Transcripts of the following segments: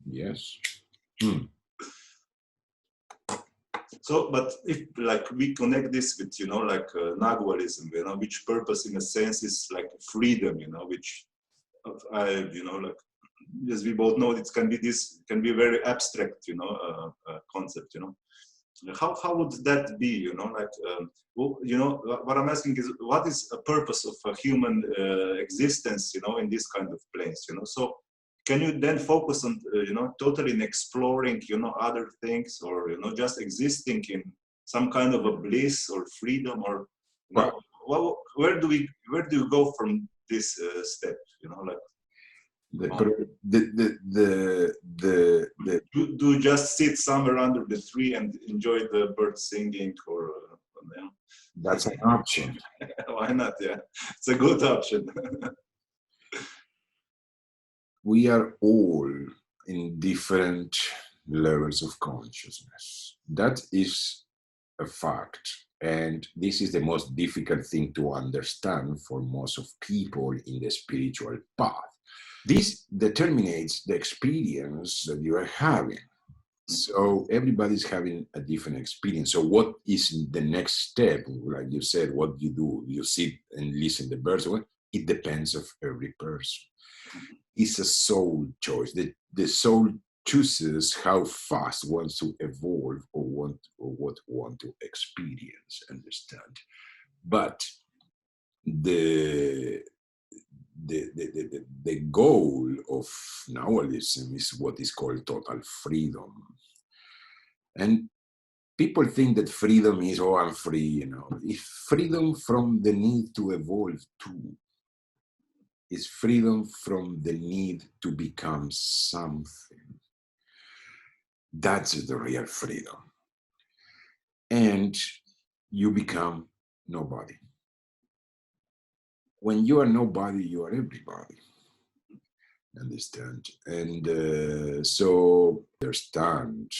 Yes. Hmm. So, but if like we connect this with, like Nagualism, which purpose in a sense is like freedom, which like, as we both know, it can be very abstract, concept, How would that be, like, what I'm asking is, what is a purpose of a human existence, in this kind of place, So can you then focus on, totally in exploring, other things, or, just existing in some kind of a bliss or freedom, or, where do you go from this step, like? Do you just sit somewhere under the tree and enjoy the birds singing, or that's an option. Why not? Yeah, it's a good option. We are all in different levels of consciousness. That is a fact. And this is the most difficult thing to understand for most of people in the spiritual path. This determines the experience that you are having. So everybody's having a different experience. So what is the next step? Like you said, what you do? You sit and listen to the birds. It depends of every person. It's a soul choice. The soul chooses how fast wants to evolve or what want to experience, understand. But the goal of Nahualism is what is called total freedom. And people think that freedom is, oh, I'm free, It's freedom from the need to evolve too. It's freedom from the need to become something. That's the real freedom. And you become nobody. When you are nobody, you are everybody. Understand? And so understand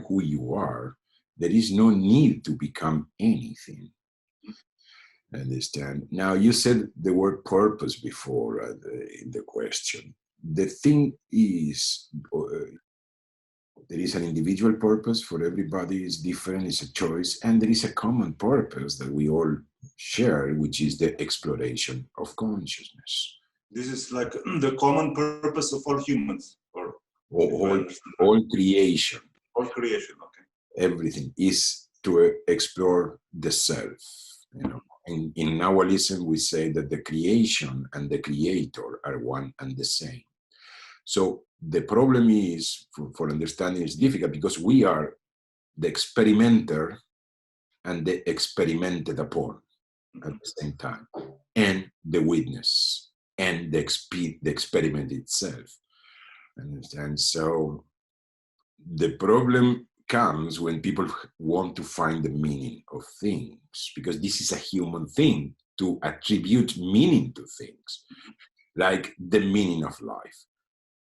who you are. There is no need to become anything. Understand? Now, you said the word purpose before in the question. The thing is, there is an individual purpose for everybody. It's different, it's a choice, and there is a common purpose that we all share, which is the exploration of consciousness. This is like the common purpose of all humans, or all creation. All creation, okay. Everything is to explore the self. In Nahualism, we say that the creation and the creator are one and the same. So the problem is, for understanding, is difficult because we are the experimenter and the experimented upon at the same time, and the witness and the experiment itself. And so the problem comes when people want to find the meaning of things, because this is a human thing to attribute meaning to things, like the meaning of life.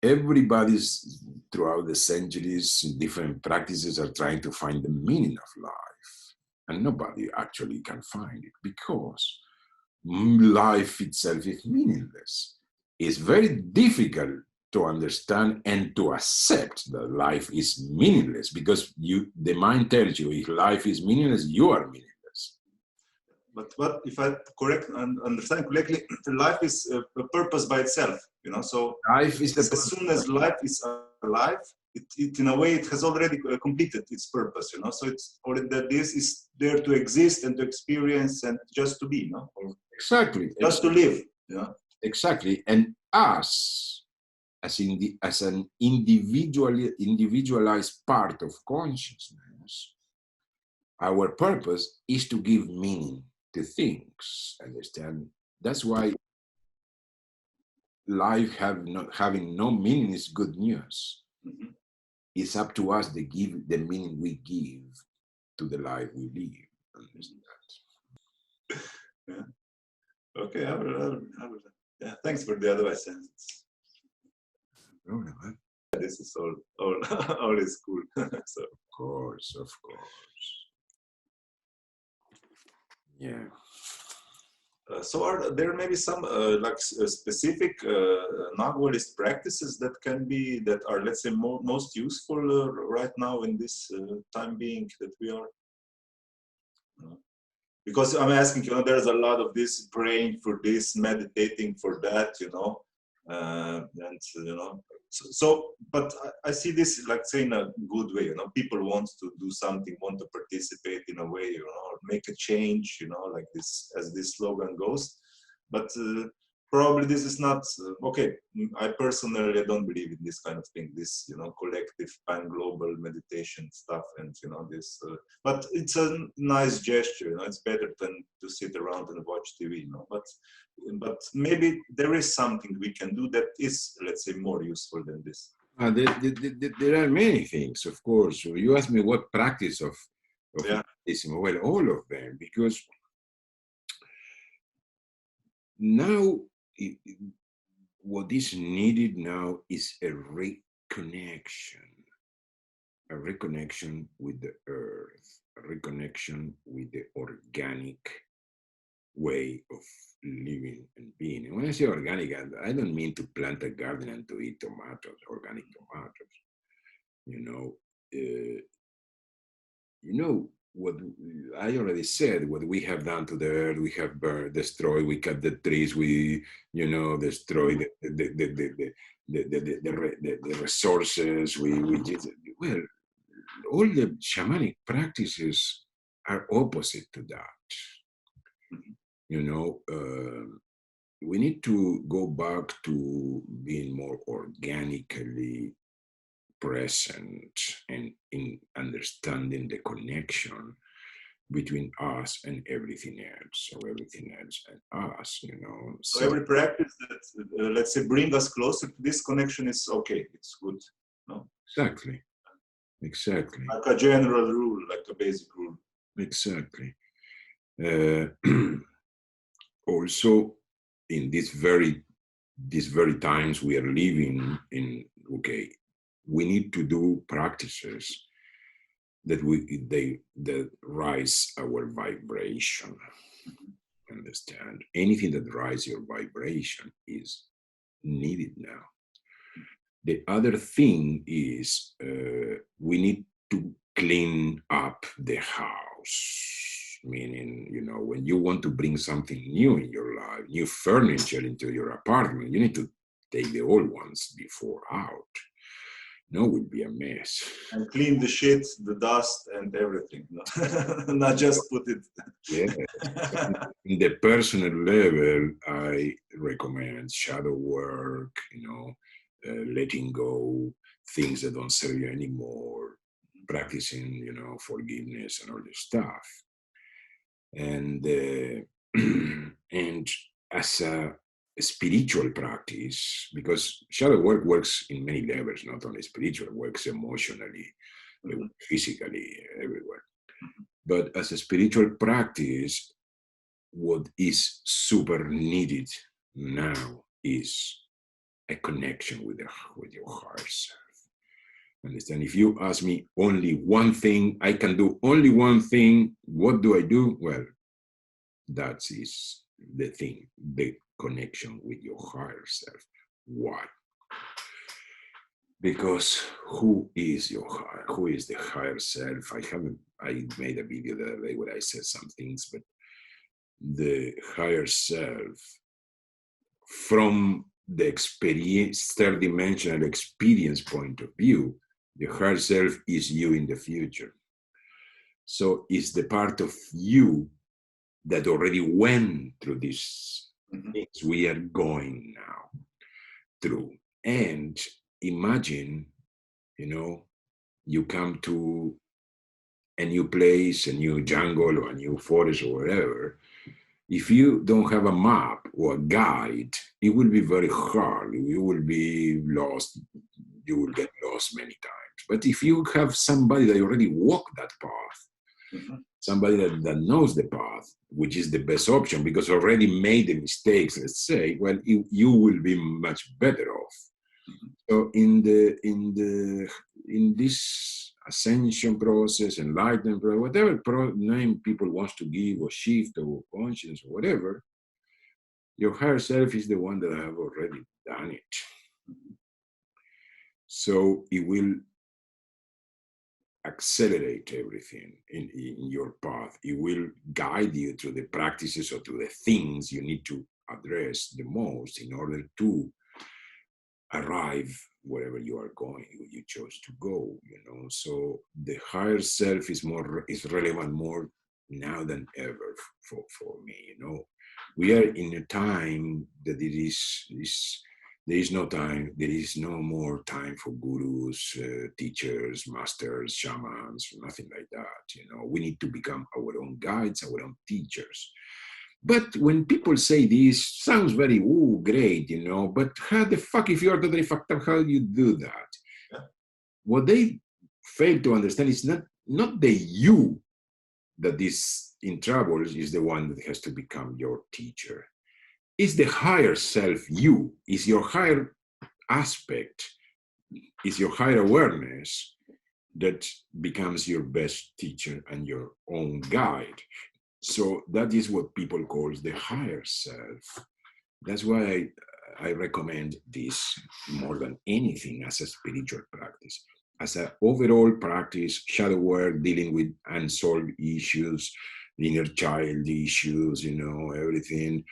Everybody's, throughout the centuries, different practices are trying to find the meaning of life, and nobody actually can find it because life itself is meaningless. It's very difficult to understand and to accept that life is meaningless, because the mind tells you if life is meaningless, you are meaningless. But what if I understand correctly, life is a purpose by itself, So life is as soon as life is alive, it in a way it has already completed its purpose, So it's already that this is there to exist and to experience and just to be, Or exactly. Just to live, Exactly. And us, as an individualized part of consciousness, our purpose is to give meaning to things. Understand? That's why life having no meaning is good news. Mm-hmm. It's up to us to give the meaning we give to the life we live. Understand? Yeah. Okay, I will. Yeah, thanks for the advice. No, no, this is all is cool. So. Of course. Yeah. So are there maybe some specific Nagualist practices that that are, let's say, most useful right now in this time being that we are? Because I'm asking, there's a lot of this praying for this, meditating for that, and but I see this, like, say, in a good way. People want to do something, want to participate in a way, or make a change, like this, as this slogan goes. But probably this is not okay. I personally don't believe in this kind of thing, this collective pan-global meditation stuff, and this. But it's a nice gesture. It's better than to sit around and watch TV. But maybe there is something we can do that is, let's say, more useful than this. There are many things, of course. So you asked me what practice of Yeah. meditation. Well, all of them, because now what is needed now is a reconnection with the earth, a reconnection with the organic way of living and being. And when I say organic, I don't mean to plant a garden and to eat tomatoes, organic tomatoes. What I already said, what we have done to the earth, we have destroyed, we cut the trees, we, destroy the resources, we did, well, all the shamanic practices are opposite to that. We need to go back to being more organically present and in understanding the connection between us and everything else, or everything else and us, So every practice that, let's say, bring us closer to this connection is okay, it's good. No? Exactly. Like a general rule, like a basic rule. Exactly. Also, in these very times we are living in, okay, we need to do practices that rise our vibration. Understand? Anything that rises your vibration is needed now. The other thing is we need to clean up the house. Meaning, when you want to bring something new in your life, new furniture into your apartment, you need to take the old ones before out. No, it will be a mess. And clean the shit, the dust, and everything. Not just put it. Yeah. In the personal level, I recommend shadow work, letting go things that don't serve you anymore, practicing, forgiveness and all this stuff. And and as a spiritual practice, because shadow work works in many levels, not only spiritual, works emotionally, physically, everywhere. But as a spiritual practice, what is super needed now is a connection with your heart self. Understand? If you ask me only one thing, I can do only one thing, what do I do? Well, that is the thing, the connection with your higher self. Why? Because who is the higher self? I made a video the other day where I said some things, but the higher self, from the third dimensional experience point of view, the higher self is you in the future. So it's the part of you that already went through these things we are going now through. And imagine, you come to a new place, a new jungle or a new forest or whatever. If you don't have a map or a guide, it will be very hard. You will be lost. You will get lost many times. But if you have somebody that already walked that path, somebody that knows the path, which is the best option because already made the mistakes, let's say, well, you will be much better off. So in this ascension process, enlightenment process, whatever name people want to give, or shift or conscience or whatever, Your higher self is the one that have already done it. So it will accelerate everything in your path. It will guide you through the practices or to the things you need to address the most in order to arrive wherever you are going, you chose to go, So the higher self is relevant more now than ever for me, We are in a time that there is no time, there is no more time for gurus, teachers, masters, shamans, nothing like that, We need to become our own guides, our own teachers. But when people say this, sounds very, great, but how the fuck, if you are totally fucked up, how do you do that? Yeah. What they fail to understand is not the you that is in trouble is the one that has to become your teacher. It's the higher self you, is your higher aspect, is your higher awareness that becomes your best teacher and your own guide. So that is what people call the higher self. That's why I recommend this more than anything as a spiritual practice. As an overall practice, shadow work, dealing with unsolved issues, inner child issues, everything,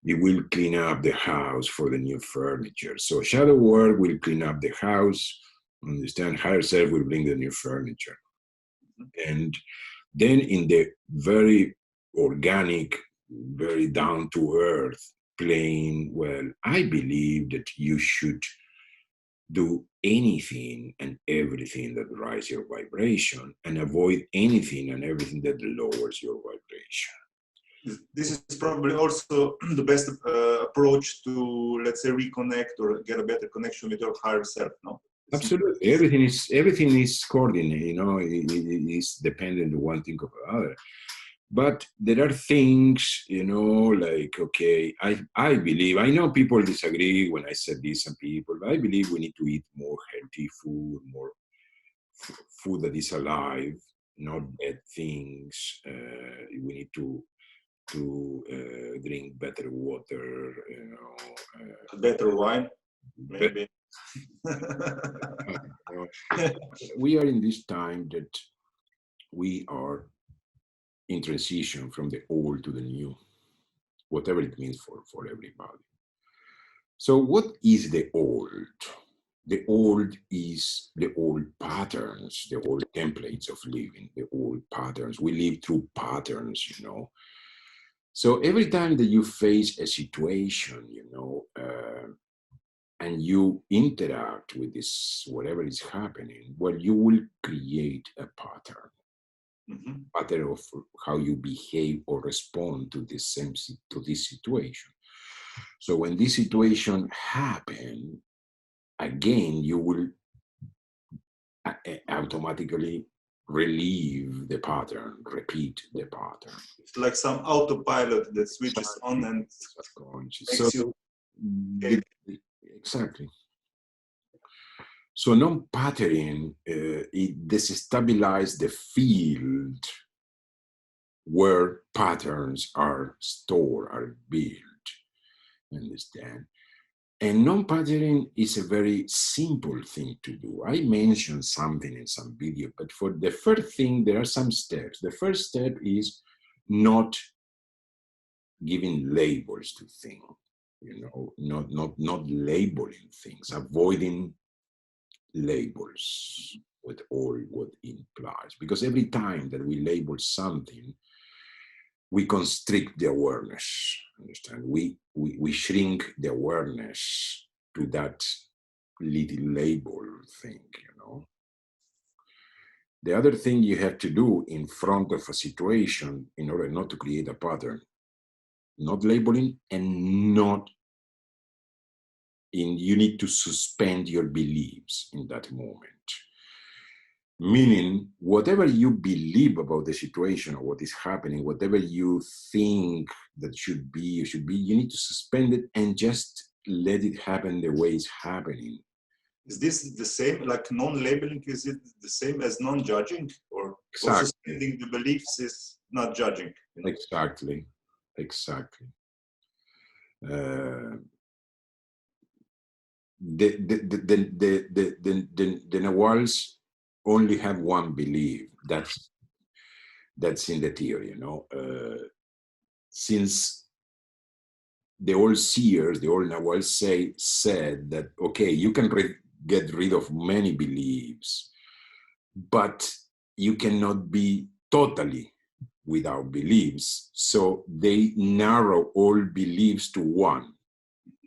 it will clean up the house for the new furniture. So shadow work will clean up the house, understand, higher self will bring the new furniture. And then in the very organic, very down to earth plane, well, I believe that you should do anything and everything that raises your vibration and avoid anything and everything that lowers your vibration. This is probably also the best approach to, let's say, reconnect or get a better connection with your higher self, no? Absolutely. Everything is coordinated, it is dependent on one thing or the other. But there are things, like, okay, I believe, I know people disagree when I said this, some people, but I believe we need to eat more healthy food, more food that is alive, not dead things. We need to drink better water, better wine, maybe. We are in this time that we are in transition from the old to the new, whatever it means for everybody. So what is the old? The old is the old patterns, the old templates of living, the old patterns. We live through patterns, So every time that you face a situation, and you interact with this, whatever is happening, well, you will create a pattern. Mm-hmm. Pattern of how you behave or respond to this situation. So when this situation happens, again, you will automatically relieve the pattern, repeat the pattern. It's like some autopilot that switches on and makes you... Exactly. So non-pattering, it destabilizes the field where patterns are stored, are built. Understand? And non-pattering is a very simple thing to do. I mentioned something in some video, but for the first thing, there are some steps. The first step is not giving labels to things, not labeling things, avoiding labels with all what implies. Because every time that we label something, we constrict the awareness. Understand? We shrink the awareness to that little label thing, The other thing you have to do in front of a situation in order not to create a pattern, not labeling and not you need to suspend your beliefs in that moment. Meaning, whatever you believe about the situation or what is happening, whatever you think that should be, you need to suspend it and just let it happen the way it's happening. Is this the same, like non-labeling, is it the same as non-judging? Or suspending the beliefs is not judging? Exactly. Uh, the Nawals only have one belief. That's in the theory, you know. Since the old seers, the old Nawals said that, okay, you can get rid of many beliefs, but you cannot be totally without beliefs. So they narrow all beliefs to one,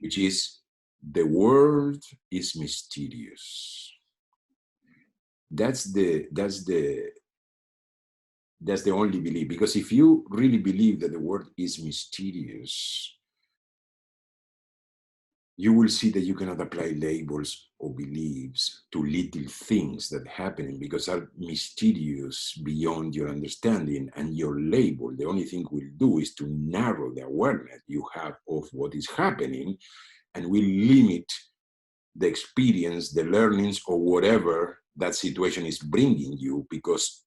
which is the world is mysterious. That's the only belief. Because if you really believe that the world is mysterious, you will see that you cannot apply labels or beliefs to little things that happen because are mysterious beyond your understanding, and your label, the only thing will do is to narrow the awareness you have of what is happening, and will limit the experience, the learnings, or whatever that situation is bringing you, because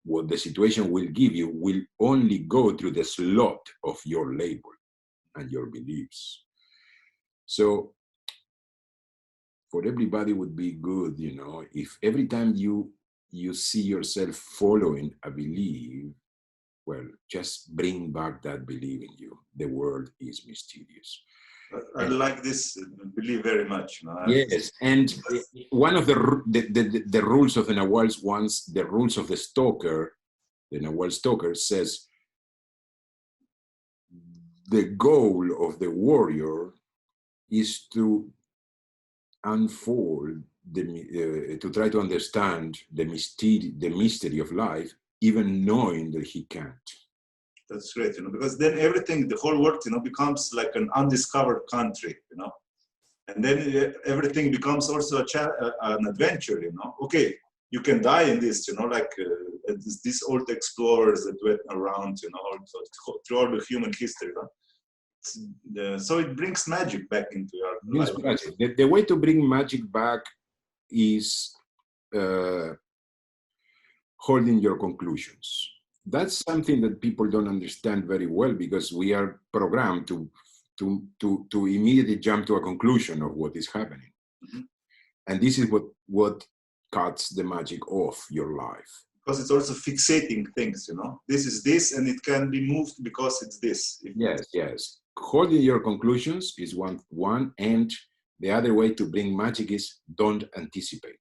what the situation will give you will only go through the slot of your label and your beliefs. So for everybody would be good, you know, if every time you see yourself following a belief, well, just bring back that belief in you. The world is mysterious. I like this belief very much. You know? Yes, and one of the rules of the Nawals, once the rules of the stalker, the Nawal stalker says, the goal of the warrior is to unfold to try to understand the mystery of life, even knowing that he can't. That's great, you know, because then everything, the whole world, you know, becomes like an undiscovered country, you know, and then everything becomes also an adventure, you know. Okay, you can die in this, you know, like these old explorers that went around, you know, through all the human history, you know? So it brings magic back into your life. The way to bring magic back is holding your conclusions. That's something that people don't understand very well, because we are programmed to immediately jump to a conclusion of what is happening. Mm-hmm. And this is what cuts the magic off your life. Because it's also fixating things, you know. This is this, and it can be moved because it's this. Yes. Holding your conclusions is one, and the other way to bring magic is don't anticipate.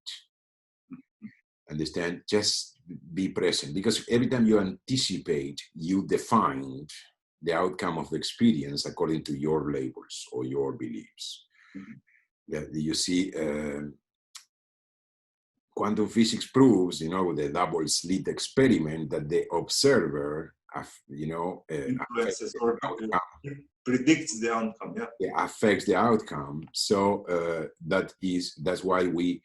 Understand? Just be present, because every time you anticipate, you define the outcome of the experience according to your labels or your beliefs. Mm-hmm. You see, quantum physics proves, you know, the double slit experiment, that the observer, you know, influences or predicts the outcome. Yeah, affects the outcome. So that's why we,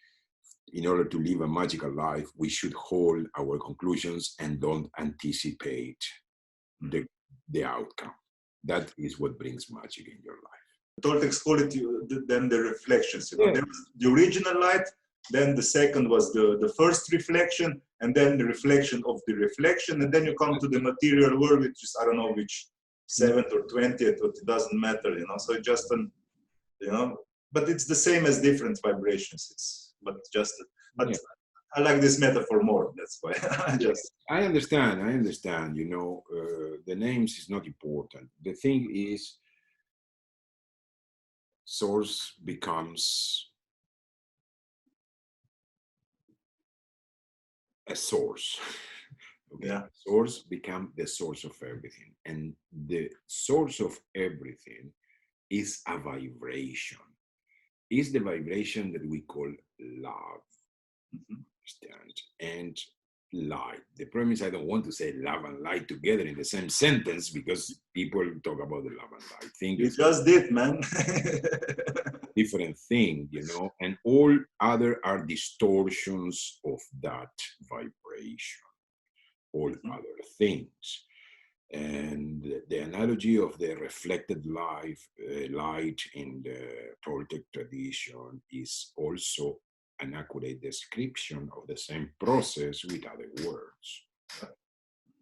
in order to live a magical life, we should hold our conclusions and don't anticipate the outcome. That is what brings magic in your life. Toltecs call it then the reflections. You know? There was the original light, then the second was the first reflection, and then the reflection of the reflection, and then you come to the material world, which is, I don't know which 7th or 20th, but it doesn't matter, you know. So it just you know, but it's the same as different vibrations. I like this metaphor more. That's why I understand. You know, the names is not important. The thing is, source becomes a source. Okay? Yeah. Source becomes the source of everything, and the source of everything is a vibration. Is the vibration that we call love. Mm-hmm. Understand? And light. The problem is, I don't want to say love and light together in the same sentence, because people talk about the love and light thing. You just did, man. Different thing, you know, and all other are distortions of that vibration, all other things. And the analogy of the reflected light in the Toltec tradition is also an accurate description of the same process with other words.